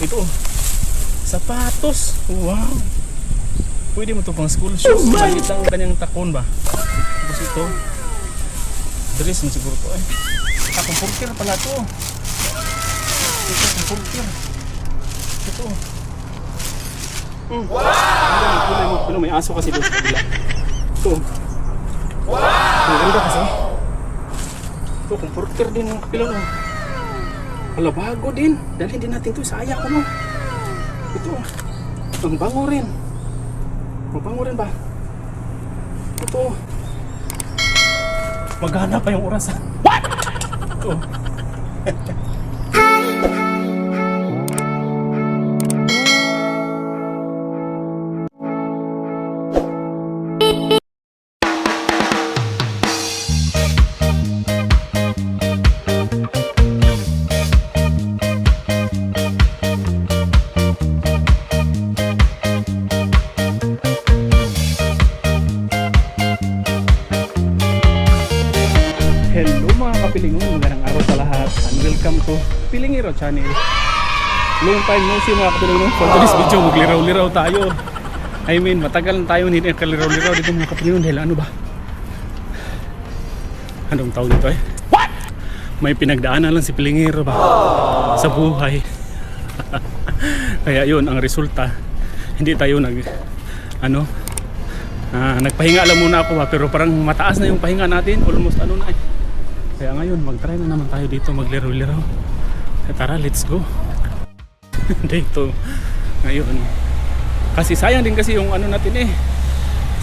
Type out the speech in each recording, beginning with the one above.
Ito, sapatos. Wow. Pwede mo ito pang school shoes. Maliit lang kanyang takon ba? Tapos ito, dress mo siguro ko eh. Comforter pala ito. Ito, comforter. Ito. Wow! May aso kasi doon sa kabila. Ito. Wow! Ang ganda kasi. Ito, comforter din ng kapila no. Wala, bago din. Dalhin din natin ito. Sayang ko no. Ito. Ang bango rin. Mabango rin ba? Ito. Magana pa yung oras ha. What? Ito. Hello mga kapilingon, magandang araw sa lahat and welcome to Pilingero Channel. Long time no see mga kapilingon. For today's video, magliraw-liraw tayo. I mean, matagal na tayo hindi nakaliraw-liraw dito mga kapilingon. Dahil ano ba? Anong tawag dito eh? What? May pinagdaanan lang si Pilingero ba? Sa buhay. Kaya yun, ang resulta, hindi tayo nagpahinga lang muna ako ba, pero parang mataas na yung pahinga natin, almost ano na eh. Kaya ngayon mag-try na naman tayo dito maglaro-laro. Tara, let's go. Dito ngayon. Kasi sayang din kasi yung ano natin eh.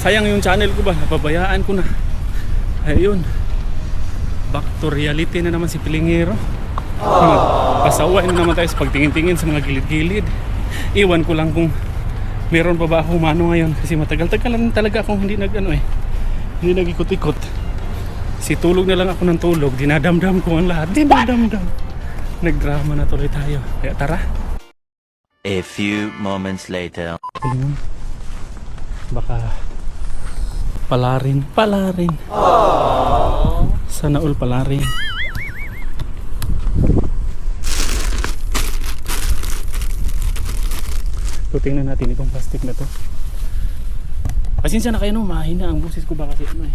Sayang yung channel ko ba, napabayaan ko na. Ayun. Back to reality na naman si Pilingero. Pasawain na naman tayo sa pagtingin-tingin sa mga gilid-gilid. Iwan ko lang kung meron pa ba ako humano ngayon kasi matagal-tagal lang talaga akong hindi hindi nag-ikot-ikot. Si tulog na lang ako ng tulog, dinadamdam ko ang lahat, dinadamdam. Nagdrama na tuloy tayo. Kaya tara. A few moments later. Baka palarin. Sana all palarin. So, tingnan natin itong plastic na to. Pasensya na kayo no, mahina ang boses ko ba kasi ano eh.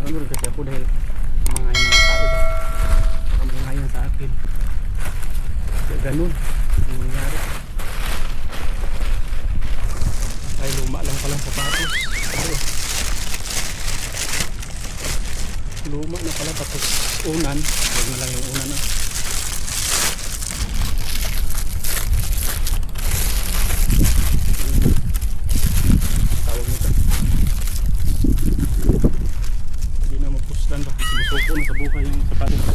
Nanunod kasi ako dahil mga tao ba. Baka mangayon sa akin. Kaya ganun ang nangyari. Ay luma lang palang sapatos. Luma na pala tapos unan. Huwag na lang yung unan na. Sumusuko na sa buhay yung sapatos.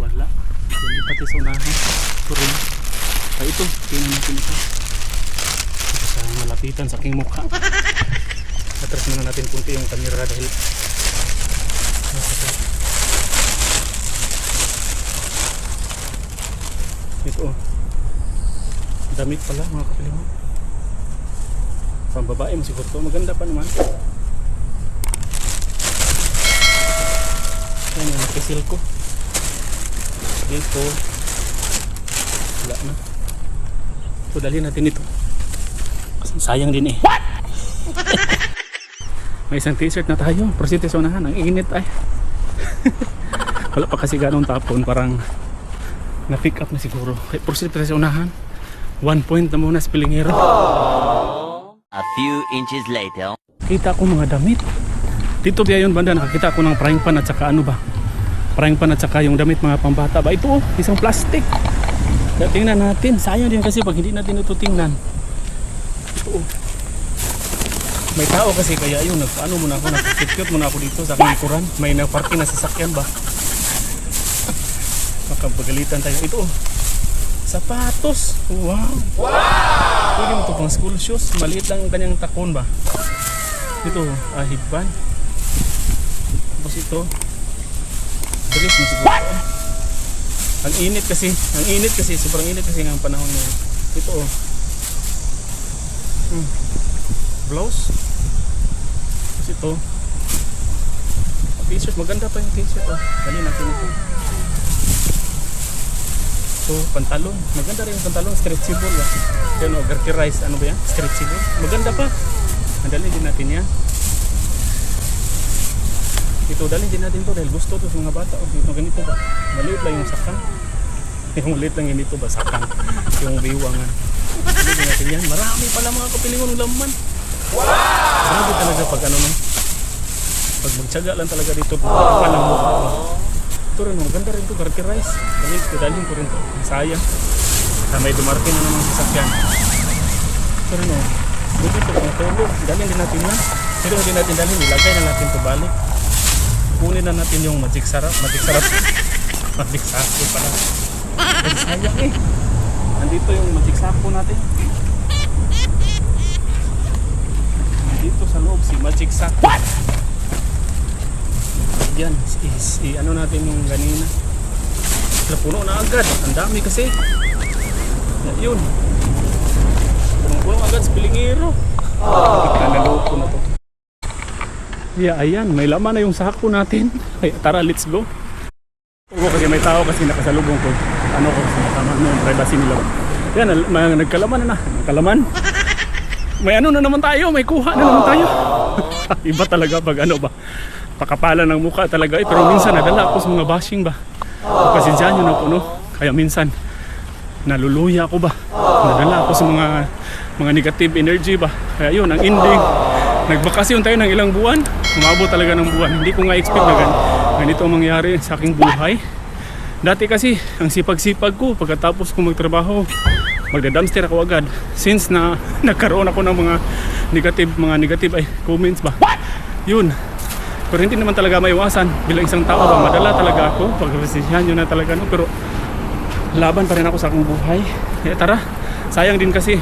Wala. Hindi pati sa unahan. Turin. Ay ito, tingnan natin ito. Sa malapitan sa aking mukha. Atras muna natin kunti yung kamera dahil ito damit pala mga kapilingon. Pambabae mo siguro to. Maganda pa naman. Yan yung nakisil ko. Dito. Wala na. So dali natin ito. Kasi sayang din eh. What? May isang t-shirt na tayo. Proceed sa unahan. Ang init ay. Wala pa kasi ganong tapon. Parang na-pick up na siguro. Kaya proceed pa sa unahan. 1 point na muna sa Pilingero. A few inches later. Kita ko mga damit. Dito biya yun banda, nakakita ko ng frying pan at saka ano ba? Frying pan at saka yung damit mga pambata ba? Ito isang plastic. Kaya tingnan natin. Sayang din kasi pag hindi natin ito tingnan. Ito may tao kasi kaya yun. Ano muna ako, nag-secure muna ako dito sa aking likuran. May na-parking na sasakyan ba? Makapagalitan tayo. Ito sapatos. Wow. Pwede mo ito pang school shoes. Maliit lang ang kanyang takon ba? Ito, higban. Tapos ito, dress mo siguro. Ang init kasi, sobrang init kasi ng panahon ngayon. Ito blouse. ito. T-shirt, maganda pa yung t-shirt. Oh. Dali natin ito. So, pantalon. Maganda rin yung pantalon. Stretchable. Yan o, garterize. Ano ba yan? Stretchable. Maganda pa. Dali din natin yan. Ito, dali din natin to dahil gusto to sa mga bata. Oh, ito, ganito ba? Maliit lang yung sakang. Yung maliit lang yun ito ba? Sakang. Yung biwangan. Dali din natin yan. Marami pala mga kapilingon ng laman. Wow! Grabe talaga pag ano no. Pag magtyaga lang talaga dito. Palang mo. Ito rin, maganda rin ito. Garterize. Dalhin ko rin ito. Sayang. May dumarating na naman sasakyan. Ito rin o. Buti ito kung tulog. Dalhin din natin yan. Pero hindi natin dalhin. Ilagay na natin ito balik. Kunin na natin yung magic sarap. Magic sarap. Magic sako pala. Kasi sayang eh. Nandito yung magic sako natin. Nandito sa loob si magic sako. What? Yan. Ano natin yung ganina. Puno na agad. Ang dami kasi. Yun. Puno agad sa pilingero. Naloko na to. Yeah, ayan, may laman na yung sako natin. Ay, tara, let's go. Kasi may tao kasi nakasalubong ko. Ano ko sa tama no, privacy nila. Yan, nagkalaman na. Nagkalaman. May ano na naman tayo, may kuha na naman tayo. Iba talaga pag ano ba. Pakapala ng mukha talaga. Pero minsan nadala ako sa mga bashing ba. Pasensyahan nyo na po no. Kaya minsan naluluya ako ba. Nadala ako sa mga negative energy ba. Kaya yun, ang ending. Nagbakasyon tayo ng ilang buwan. Umabot talaga ng buwan. Hindi ko nga expect na ganito ang mangyari sa aking buhay. Dati kasi, ang sipag-sipag ko pagkatapos ko magtrabaho, magda-dumpster ako agad. Since na nagkaroon ako ng mga negative comments ba. Yun. Pero hindi naman talaga maiwasan. Bilang isang tao ba, madala talaga ako. Pagkasisyahan nyo na talaga. No? Pero laban pa rin ako sa aking buhay. Tara, sayang din kasi.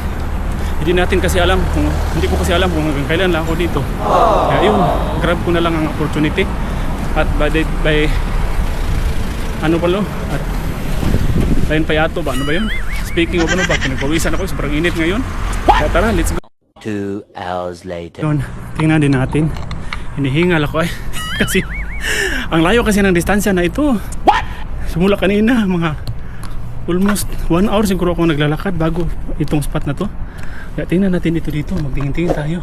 Hindi ko kasi alam kung hanggang kailan lang ako dito. Kaya yun, grab ko na lang ang opportunity. At by ano pa lo? At bayan payato ba? Ano ba yun? Speaking of ano ba? Pinagpawisan ako, sobrang init ngayon. Kaya tara, let's go. 2 hours later. Yun, tingnan din natin. Hinihingal ako eh. Kasi, ang layo kasi ng distansya na ito. What? Simula kanina, mga almost 1 hour siguro ako naglalakad bago itong spot na to. Kaya tingnan natin ito dito, magtingin-tingin tayo.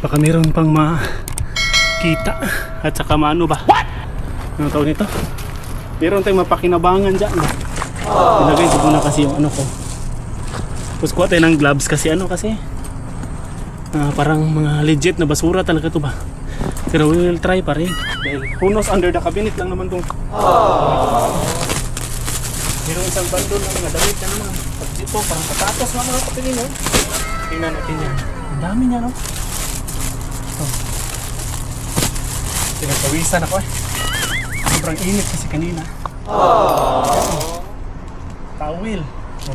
Baka meron pang makita at saka maano ba? What? Anong tawag nito? Meron tayong mapakinabangan dyan. Ilagay ko muna kasi yung ano ko. Tapos kuha tayo ng gloves kasi ano kasi parang mga legit na basura talaga to ba. Pero we will try pa rin. Dahil who knows, under the cabinet lang naman tong meron isang bundle ng mga damit na naman. Pag dito parang patatos na mga kapilin no? Tingnan natin yan. Ang dami niya no? Pinagpawisan ako eh. Sobrang init kasi kanina. Tawil.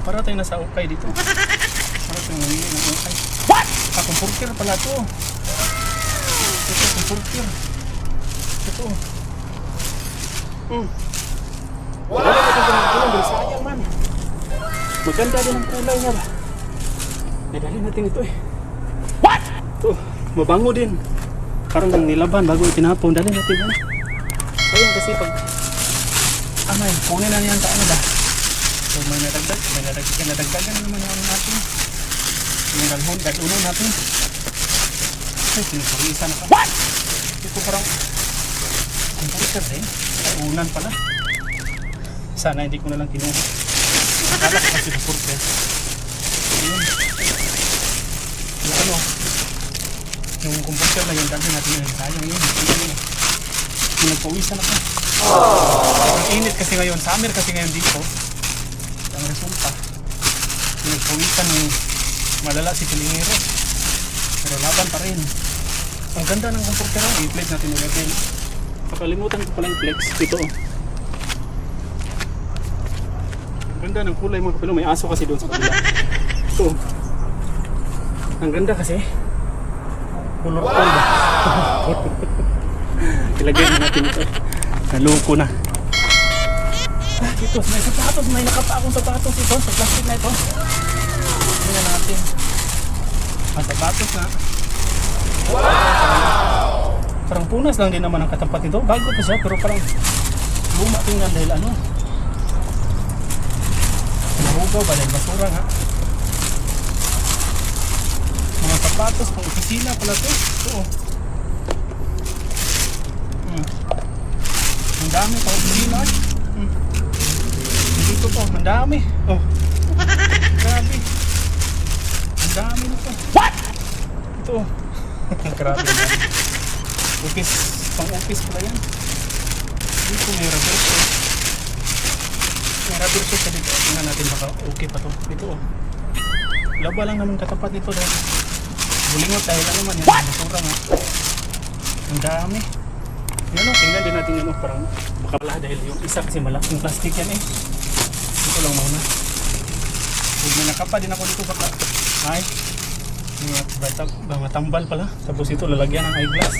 Para tayo nasa ukay dito. Para tayo namili ng ukay. What? Kumpurkir pala to. Ito, kumpurkir. Ito. Wala ka ng kulay. Sayang man. Maganda din ang kulay niya ba? Nadalhin natin ito eh. What? Ito, mabango din. Parang nilaban bago itinapon. Dalhin natin ano. Sayang kasi pag kunin na niyan sa ano ba? So may nadagdagan naman yung ano natin. Yung dalhunan natin. Ay, sinusulisan ako. What? Ito parang computer eh. Unan pala. Sana hindi ko na lang kinuha. Akala ko kasi computer. Ayun. Yung ano, yung computer na yung dalhin natin yun. Sayang yun. Pinagpawisan ako. Ang init kasi ngayon, summer kasi ngayon dito. Ang resulta, pinagpawisan ng malala si pilingero. Pero laban pa rin. Ang ganda ng computer, i-flex natin ilagay. Pakalimutan ko pala i-flex. Ito oh. Ang ganda ng kulay mga kapilo. May aso kasi doon sa kabila. Ito. Ang ganda kasi. Color ba? Ilagay na natin ito. Naloko na. Dito, may sapatos. May nakapa akong sapatos ito. Sa plastic na ito. Tingnan natin. Ang sapatos na. Wow! punas lang din naman ang katapat nito. Bago pa siya pero parang luma tingnan dahil ano. Nahugaw ba dahil basura nga. Mga sapatos pang opisina pala to. Ito oh. Ang dami pang opisina. Dito to, ang dami. Oh. Grabe. Ang dami nito. What? Ito. Grabe. Office, pang office pala yan. Dito may rubber siya. May rubber siya dito. Tingnan natin baka okay pa to. Dito oh. Laba lang naman katapat nito dahil bulingot dahil ano man yan. Basura nga. Ang dami. Yan o, tingnan din natin yan o. Parang baka pala dahil yung isa kasi malaking plastic yan eh. Ito lang muna. Huwag may nakapa din ako dito baka. Ay. Mga tambal pala. Tapos ito lalagyan ng eyeglass.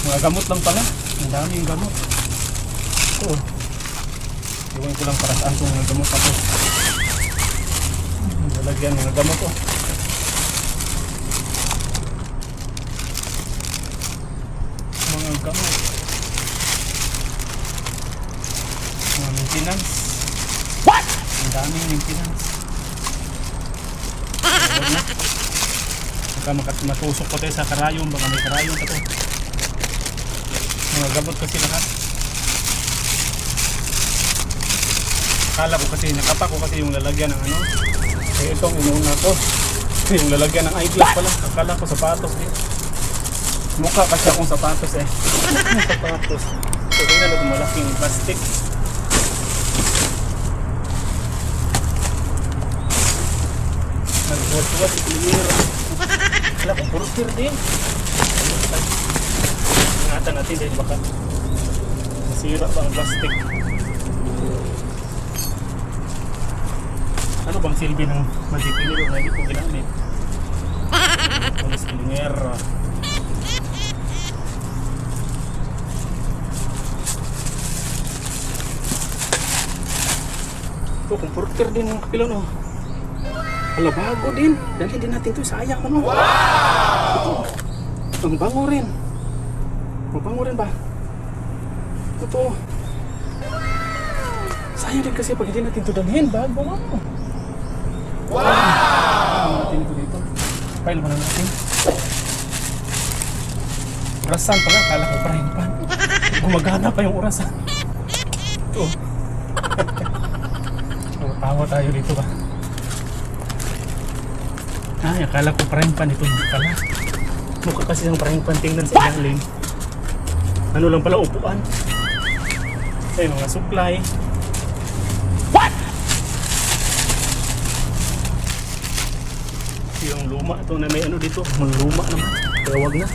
Mga gamot lang pala. Ang dami yung gamot. Ito. Iwan ko lang para saan itong mga gamot ako. Lalagyan mga gamot oh. Mga gamot. Mga maintenance. What? Ang daming maintenance. Baka matusok ko tayo sa karayom. Baka may karayom pa to. Mga gamot kasi lahat. Akala ko kasi, nakapa ko kasi yung lalagyan ng ano. Kaya itong inuuna ko. Yung lalagyan ng eyeglass pala. Akala ko sapatos eh. Mukha kasi akong sapatos eh. Sapatos. So tingnan na itong malaking plastic. Nagbuhat-buhat si Pilimiro. Wala kong burger din. Ingatan natin dahil baka masira ba ang plastic. Ano bang silbi ng Magic Pilimiro na hindi ko ginamit? Pulis Pilimiro. Ito, comforter din ng kapilo no. Hala, bago din. Dali din natin ito. Sayang ano. Wow! Ito, ang bango rin. Ang bango rin ba? Ito. Sayang din kasi pag hindi natin ito dalhin. Bago mo. Wow! Ano natin ito dito? File mo na natin. Orasan pala. Kala ko parahin pa. Gumagana pa yung orasan. Ito. Tawa tayo dito ba? Ay, akala ko frying pan ito pala. Mukha kasi ng frying pan tingnan sa ilalim. Ano lang pala, upuan. Ay, mga supply. What? Yung luma ito na may ano dito. Mga luma naman. Kaya wag na.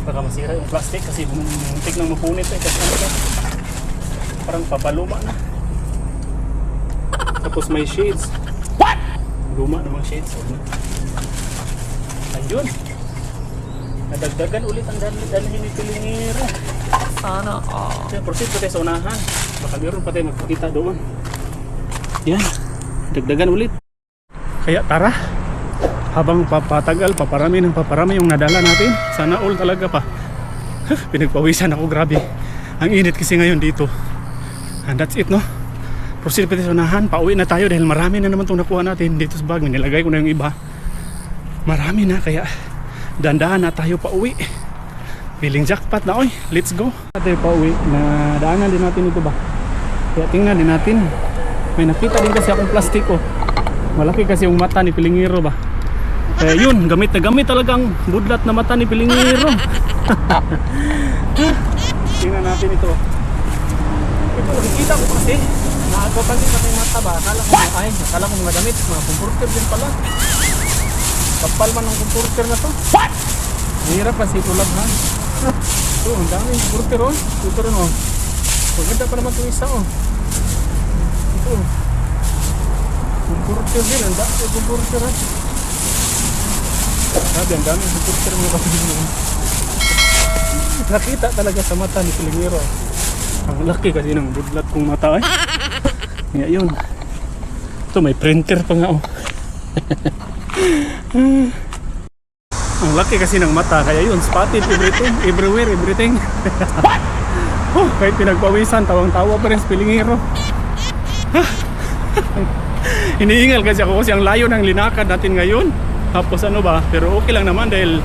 Baka masira yung plastic kasi muntik nang mapunit eh. Kasi ano parang papaluma na. Tapos may shades. What? Luma namang shades. Ayun. Nadagdagan ulit ang dalhin ni Pilimiro. Sana all. Kaya proceed pa tayo sa unahan. Baka meron pa tayo magpakita doon. Yan. Dagdagan ulit. Kaya tara. Habang papatagal, paparami yung nadala natin. Sana all talaga pa. Pinagpawisan ako, grabe. Ang init kasi ngayon dito. And that's it no. Proceed pa tayo sa unahan. Pauwi na tayo dahil marami na naman itong nakuha natin dito sa bag. Nilagay ko na yung iba. Marami na kaya dandahan na tayo pa uwi. Feeling jackpot na oy. Let's go. Tayo pa uwi na daanan din natin ito ba. Kaya tingnan din natin. May nakita din kasi akong plastic oh. Malaki kasi yung mata ni Pilimiro ba. Kaya yun, gamit na gamit talagang budlat na mata ni Pilimiro. Tingnan natin ito. Ito nakikita ko kasi naagapan din kasi yung mata ba. Akala ko mga damit, mga comforter din pala. Kapal man ang comforter na to. What? Hirap kasi tulad ha. Ito, ang daming comforter oh. Ito rin oh. Maganda pa naman itong isa oh. Ito. Comforter din. Ang daming comforter ha. Sabi, ang daming comforter mga kapatid. Nakita talaga sa mata ni Pilimiro. Ang laki kasi ng budlat kong mata eh. Kaya yun. Ito may printer pa nga oh. Ang laki kasi ng mata, kaya yun, spotted everything, everywhere, everything. Oh, kahit pinagpawisan, tawang-tawa pa rin sa pilingero. Iniingal kasi ako kasi ang layo ng linakad natin ngayon. Tapos ano ba, pero okay lang naman dahil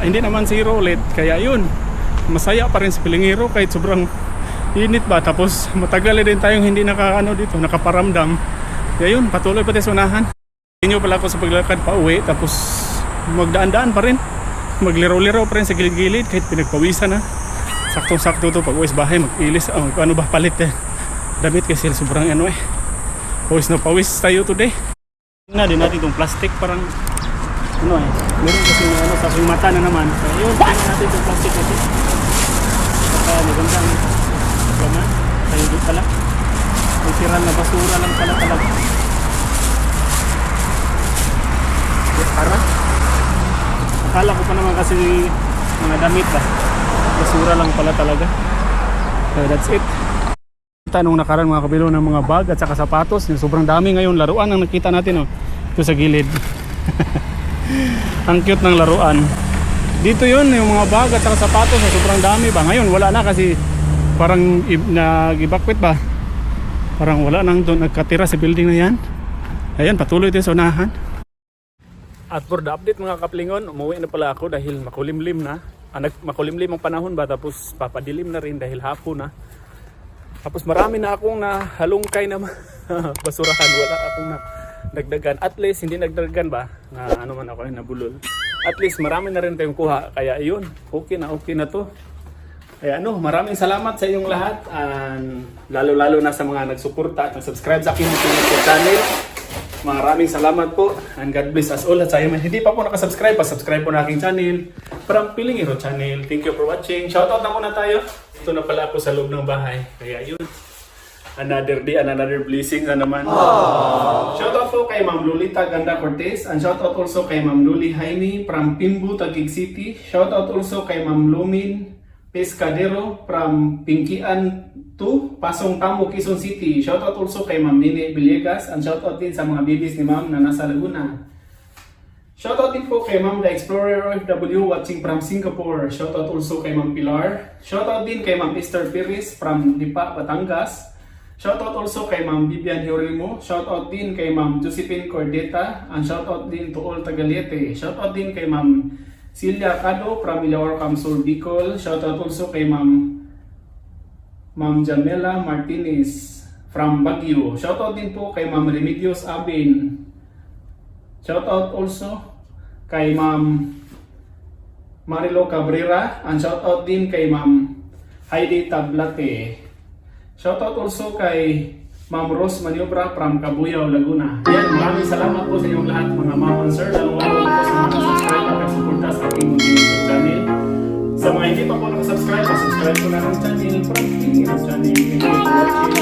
hindi naman zero ulit. Kaya yun, masaya pa rin sa pilingero kahit sobrang init ba. Tapos matagal din tayong hindi nakaparamdam. Kaya yun, patuloy pa tayo sa unahan. Inyo pala ako sa paglalakad pa uwi, tapos magdaan-daan pa rin. Magliro-liro pa rin sa gilid-gilid kahit pinagpawisan na. Saktong-sakto to pag uwi sa bahay, mag-ilis, palit damit kasi sobrang pawis na pawis tayo today. Tingnan din natin itong plastic, parang meron kasi sa aking mata na naman. So yun, tingnan natin itong plastic kasi baka magandang laman tayo doon pala. May siran na basura lang pala talaga. Para akala ko pa naman kasi mga damit ba, basura lang pala talaga. So that's it. Nung nakaraan mga kabilo ng mga bag at saka sapatos, sobrang dami ngayon laruan ang nakita natin ito sa gilid. Ang cute ng laruan dito, yun yung mga bag at saka sapatos na sobrang dami ba. Ngayon wala na kasi parang nag-evacuate ba, parang wala nang doon nagkatira sa building na yan. Ayan, patuloy tayo sa unahan. At for the update mga kaplingon, umuwi na pala ako dahil makulimlim na. Makulimlim ang panahon ba, tapos papadilim na rin dahil hapon na. Tapos marami na akong nahalungkay na basurahan, wala akong nagdagan. At least hindi nagdagan ba na ano man ako nabulol. At least marami na rin tayong kuha. Kaya ayun, okay na to. Kaya maraming salamat sa inyong lahat, and lalo na sa mga nagsuporta at nag-subscribe sa aking channel. Maraming salamat po, and God bless us all. At sa mga hindi pa po nakasubscribe, pa-subscribe po na aking channel, From Pilingero Channel. Thank you for watching. Shoutout na muna tayo. Ito na pala ako sa loob ng bahay. Kaya yun, another day and another blessing na naman. Shoutout po kay Ma'am Lolita Ganda Cortez, and shoutout also kay Ma'am Luli Jaime from Pimbu, Taguig City. Shoutout also kay Ma'am Lumin Pescadero from Pinkian 2, Pasong Tamo, Quezon City. Shoutout also kay Ma'am Nene Villegas, and shoutout din sa mga babies ni Ma'am na nasa Laguna. Shoutout din po kay Ma'am The Explorer OFW watching from Singapore. Shoutout also kay Ma'am Pilar. Shoutout din kay Ma'am Esther Perez from Lipa, Batangas. Shoutout also kay Ma'am Vivian Hiorimo. Shoutout din kay Ma'am Josephine Cordeta. And shoutout din to all Tagalete. Shoutout din kay Ma'am Celia Cado from Ilaor, Camsur, Bicol. Shoutout also kay Ma'am Jamela Martinez from Baguio. Shoutout din po kay Ma'am Remedios Abin. Shoutout also kay Ma'am Marilo Cabrera, and shoutout din kay Ma'am Heidi Tablate. Shoutout also kay Ma'am Rose Maniobra from Cabuyao, Laguna. Yan, maraming salamat po sa inyong lahat mga ma'am and sir, lalo po sa mga subscribe at nagsuporta sa aking channel. Sa mga hindi pa po nakasubscribe, subscribe po na ang channel From Pilingero Channel. Thank you for watching.